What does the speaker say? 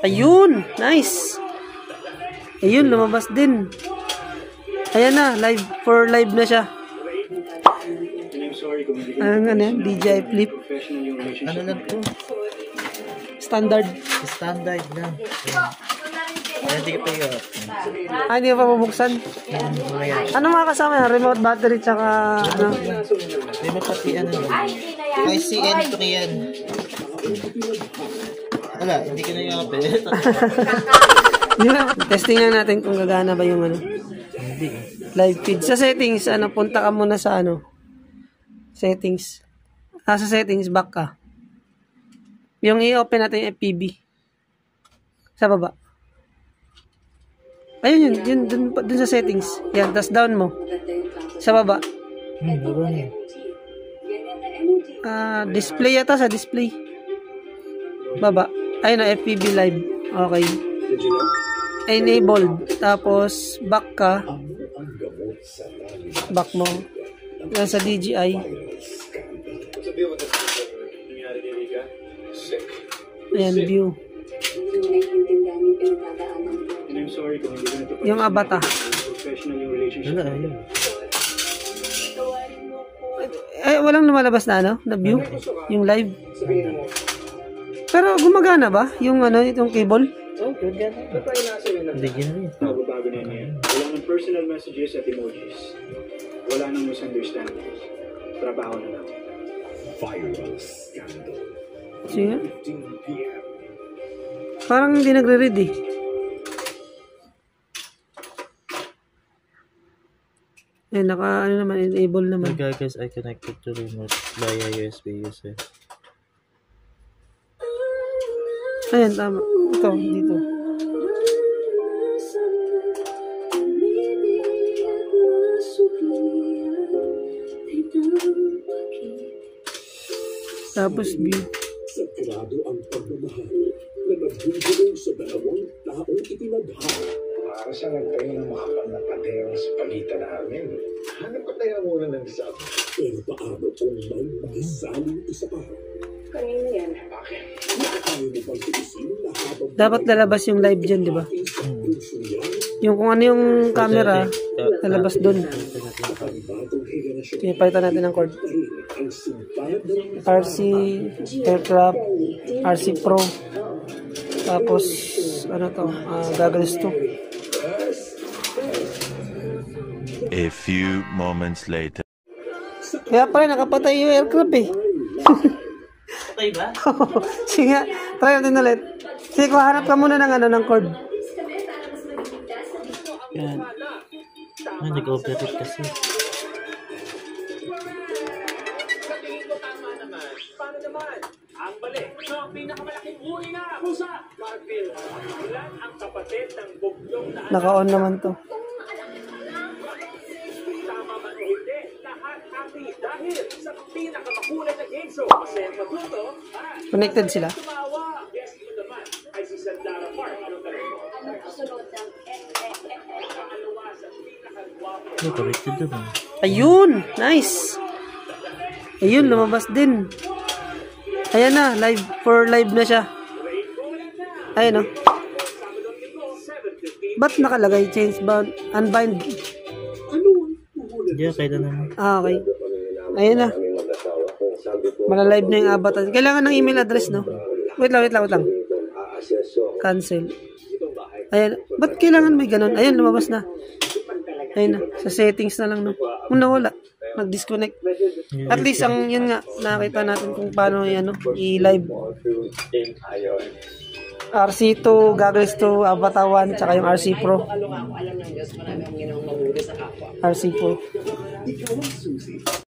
Ayun, nice. Ayun, lumabas din. Ayan na, live na siya. Ano yan? DJI Flip. Ano lang to? Standard Lang. Hindi ka pa yun. Hindi ka pa mabuksan. Ano mga kasama yan? Remote battery tsaka ano? Remote pati ano lang. ICN to yan. Wala, hindi ka na yung Testing lang natin kung gagana ba yung ano. Live feed. Sa settings, punta ka muna sa settings. Sa settings, back ka. Yung i-open natin yung FPV. Sa baba. Ayun yun. Dun sa settings. Yan, tas down mo. Sa baba. Display yata sa display. Baba. Ayun na, FPV live. Okay. Enabled. Tapos, back ka. Back mo. Yan sa DJI. Ayan, view. Yung avatar. Walang lumalabas na na view? Yung live? Pero gumagana ba? Yung itong cable? Hindi gina. Wala ng personal messages at emojis. Wala ng misunderstandings. Trabaho na lang. Viral scandal. Sige. Parang hindi nagre-read eh. Enable naman. Okay guys, I connected to remote via USB user. Ayan, tama. Ito, dito. Tapos view. Sagrado ang pagmamahal na nagbubulong sa dalawang taong itinadhana. Para sa nagtayo ng makapal na pader sa pagitan namin. Hanap ko tayo muna ng isa. Pero paano kung may makisaling isa pa? Kanina yan. Bakit? Nakatayo mo bang tiisin na habang Dapat lalabas yung live dyan, di ba? Yung kung ano yung camera, lalabas dun. Pinapalitan natin ng cord. RC Aircraft, RC Pro. Tapos, goggles to. A few moments later. Kaya pala nakapatay yung aircraft eh. Okay ba? Sige nga, try natin ulit. Sige, hanap ka muna ng cord. Yan. Nag-operate kasi. ang balik sa pinakamalaking huli na pusa. Marvin, ilan ang kapatid ng bugyong na Naka-on naman to. tama man o hindi, lahat happy dahil sa pinakamakulay na game show. Masaya matuto at Connected sila. tumawa. Yes, ito naman ay si Sandara Park. Ano ka rin mo? Pangalawa sa pinakagwapo. Connected doon. Ayun! Nice! Ayun, lumabas din. Ayan na, live na siya. Ayun o. Ba't nakalagay? Change bound, unbind. Hindi, kailan naman. Okay. Ayun na. Malalive na yung avatar. Kailangan ng email address, no? Wait lang. Cancel. Ayan. Ba't kailangan may ganun? Ayun, lumabas na. Ayun na. Sa settings na lang, no? Kung nawala, nag-disconnect. At least, yun nga, nakita natin kung paano i-live. RC2, goggles 2, Avatar 1, tsaka yung RC Pro. RC Pro.